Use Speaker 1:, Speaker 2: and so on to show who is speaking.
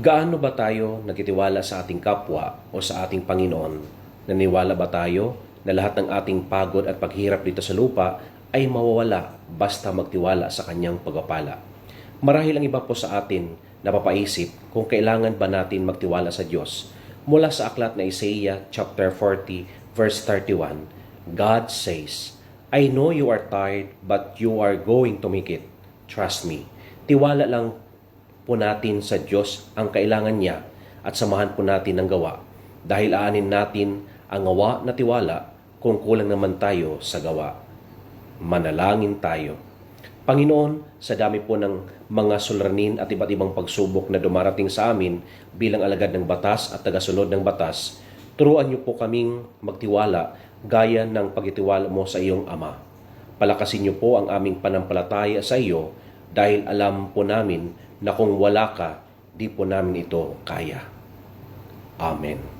Speaker 1: Gaano ba tayo nagtitiwala sa ating kapwa o sa ating Panginoon? Naniwala ba tayo na lahat ng ating pagod at paghirap dito sa lupa ay mawawala basta magtiwala sa kanyang pagpapala? Marahil ang iba po sa atin napapaisip kung kailangan ba natin magtiwala sa Diyos. Mula sa aklat na Isaiah chapter 40 verse 31, God says, I know you are tired but you are going to make it. Trust me. Tiwala lang po natin sa Diyos ang kailangan niya at samahan po natin ang gawa dahil aanin natin ang gawa na tiwala kung kulang naman tayo sa gawa. Manalangin tayo. Panginoon, sa dami po ng mga suliranin at iba't ibang pagsubok na dumarating sa amin bilang alagad ng batas at tagasunod ng batas, turuan niyo po kaming magtiwala gaya ng pagtitiwala mo sa iyong Ama. Palakasin niyo po ang aming panampalataya sa iyo dahil alam po namin na kung wala ka, di po namin ito kaya. Amen.